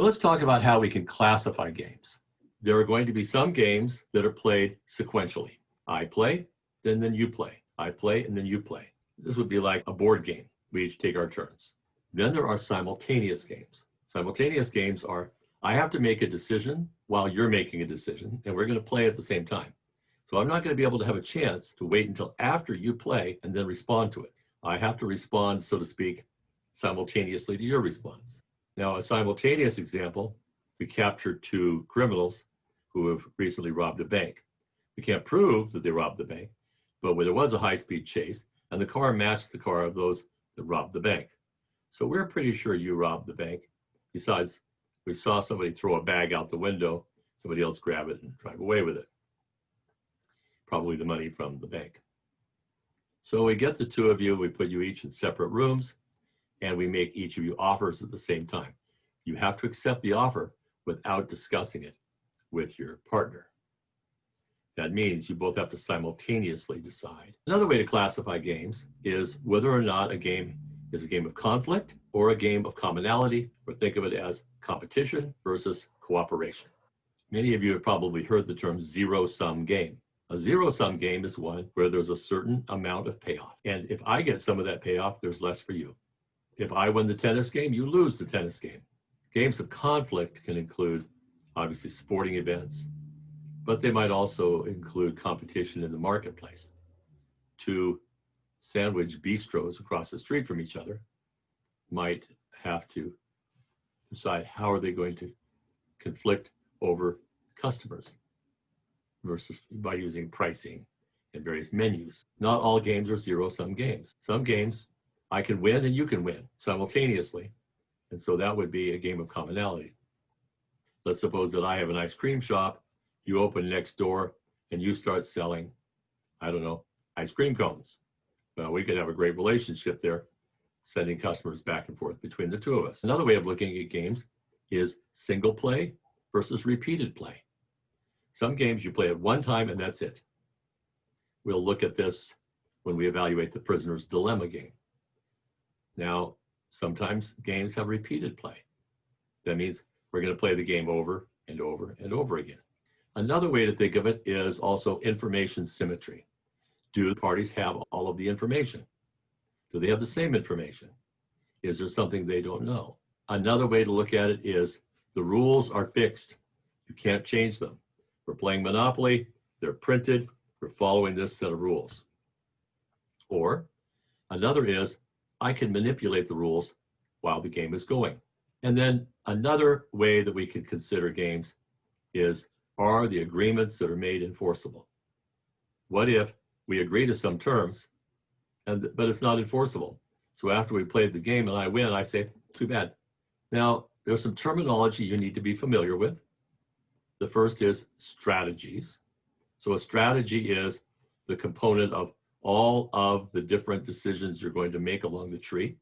So let's talk about how we can classify games. There are going to be some games that are played sequentially. I play, then you play. I play, and then you play. This would be like a board game. We each take our turns. Then there are simultaneous games. Simultaneous games are, I have to make a decision while you're making a decision, and we're going to play at the same time. So I'm not going to be able to have a chance to wait until after you play and then respond to it. I have to respond, so to speak, simultaneously to your response. Now, a simultaneous example, we captured two criminals who have recently robbed a bank. We can't prove that they robbed the bank, but there was a high-speed chase, and the car matched the car of those that robbed the bank. So we're pretty sure you robbed the bank. Besides, we saw somebody throw a bag out the window, somebody else grab it and drive away with it. Probably the money from the bank. So we get the two of you, we put you each in separate rooms, and we make each of you offers at the same time. You have to accept the offer without discussing it with your partner. That means you both have to simultaneously decide. Another way to classify games is whether or not a game is a game of conflict or a game of commonality, or think of it as competition versus cooperation. Many of you have probably heard the term zero-sum game. A zero-sum game is one where there's a certain amount of payoff. And if I get some of that payoff, there's less for you. If I win the tennis game, you lose the tennis game. Games of conflict can include, obviously, sporting events, but they might also include competition in the marketplace. Two sandwich bistros across the street from each other might have to decide how are they going to conflict over customers versus by using pricing and various menus. Not all games are zero-sum games. Some games I can win and you can win simultaneously. And so that would be a game of commonality. Let's suppose that I have an ice cream shop, you open next door and you start selling, I don't know, ice cream cones. Well, we could have a great relationship there, sending customers back and forth between the two of us. Another way of looking at games is single play versus repeated play. Some games you play at one time and that's it. We'll look at this when we evaluate the prisoner's dilemma game. Now, sometimes games have repeated play. That means we're going to play the game over and over and over again. Another way to think of it is also information symmetry. Do the parties have all of the information? Do they have the same information? Is there something they don't know? Another way to look at it is the rules are fixed. You can't change them. We're playing Monopoly, they're printed, we're following this set of rules. Or another is I can manipulate the rules while the game is going. And then another way that we can consider games is, are the agreements that are made enforceable? What if we agree to some terms, but it's not enforceable? So after we played the game and I win, I say, too bad. Now, there's some terminology you need to be familiar with. The first is strategies. So a strategy is the component of all of the different decisions you're going to make along the tree.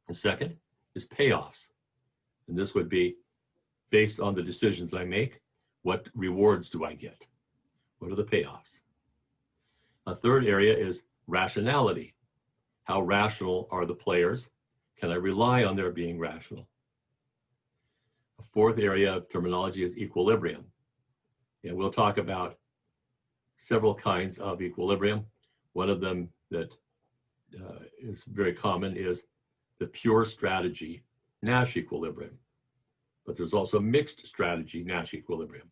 The second is payoffs. And this would be based on the decisions I make, what rewards do I get? What are the payoffs? A third area is rationality. How rational are the players? Can I rely on their being rational? A fourth area of terminology is equilibrium. And we'll talk about several kinds of equilibrium. One of them that is very common is the pure strategy Nash equilibrium. But there's also mixed strategy Nash equilibrium.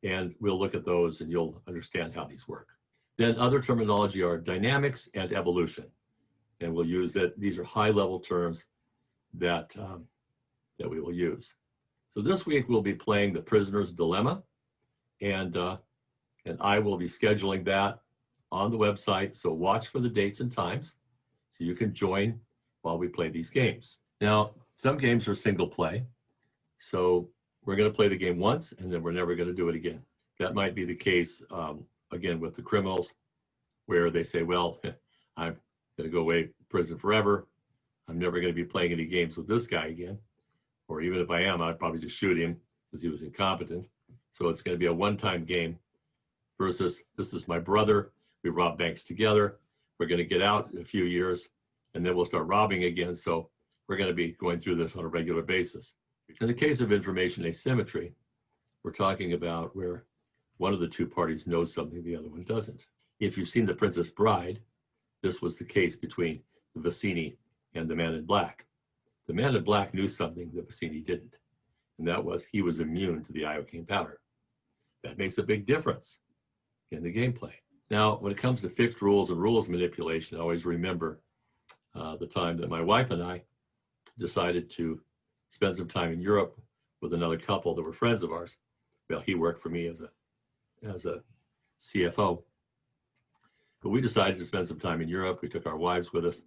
And we'll look at those and you'll understand how these work. Then other terminology are dynamics and evolution. And we'll use that. These are high-level terms that we will use. So this week we'll be playing the prisoner's dilemma, and I will be scheduling that on the website. So watch for the dates and times so you can join while we play these games. Now, some games are single play. So we're going to play the game once and then we're never going to do it again. That might be the case, again, with the criminals, where they say, well, I'm going to go away to prison forever. I'm never going to be playing any games with this guy again. Or even if I am, I'd probably just shoot him because he was incompetent. So it's going to be a one-time game versus this is my brother. We rob banks together. We're going to get out in a few years and then we'll start robbing again. So we're going to be going through this on a regular basis. In the case of information asymmetry, we're talking about where one of the two parties knows something the other one doesn't. If you've seen The Princess Bride, this was the case between Vizzini and the man in black. The man in black knew something that Vizzini didn't, and that was he was immune to the iocane powder. That makes a big difference in the gameplay. Now, when it comes to fixed rules and rules manipulation, I always remember the time that my wife and I decided to spend some time in Europe with another couple that were friends of ours. Well, he worked for me as a CFO. But we decided to spend some time in Europe. We took our wives with us,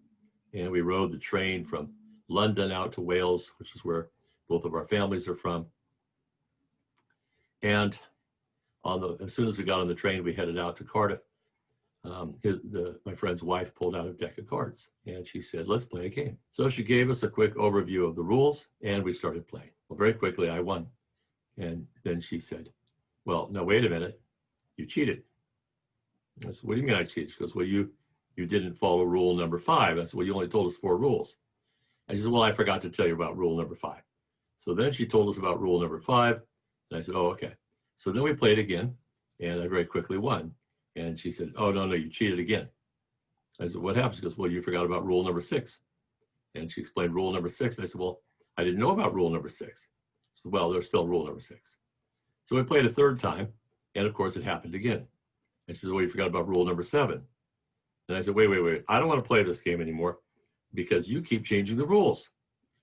and we rode the train from London out to Wales, which is where both of our families are from. And as soon as we got on the train, we headed out to Cardiff. My friend's wife pulled out a deck of cards, and she said, let's play a game. So she gave us a quick overview of the rules, and we started playing. Well, very quickly, I won. And then she said, well, no, wait a minute. You cheated. I said, what do you mean I cheated? She goes, well, you didn't follow rule number 5. I said, well, you only told us 4 rules. And she said, well, I forgot to tell you about rule number 5. So then she told us about rule number 5. And I said, oh, okay. So then we played again, and I very quickly won. And she said, oh, no, you cheated again. I said, what happened? She goes, well, you forgot about rule number 6. And she explained rule number 6. And I said, well, I didn't know about rule number 6. She said, well, there's still rule number 6. So we played a third time, and of course it happened again. And she said, well, you forgot about rule number 7. And I said, wait. I don't want to play this game anymore because you keep changing the rules.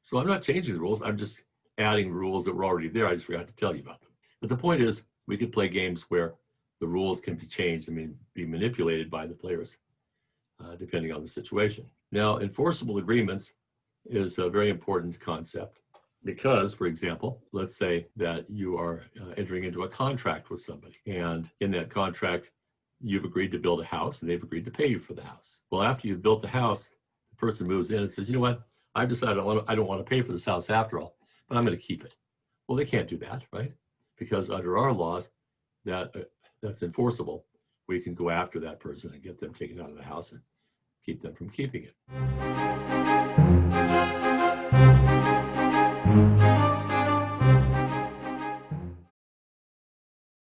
So I'm not changing the rules. I'm just adding rules that were already there. I just forgot to tell you about them. But the point is, we could play games where the rules can be changed, be manipulated by the players, depending on the situation. Now, enforceable agreements is a very important concept because, for example, let's say that you are entering into a contract with somebody, and in that contract, you've agreed to build a house and they've agreed to pay you for the house. Well, after you've built the house, the person moves in and says, you know what, I've decided I don't want to pay for this house after all, but I'm going to keep it. Well, they can't do that, right? Because under our laws, that's enforceable. We can go after that person and get them taken out of the house and keep them from keeping it.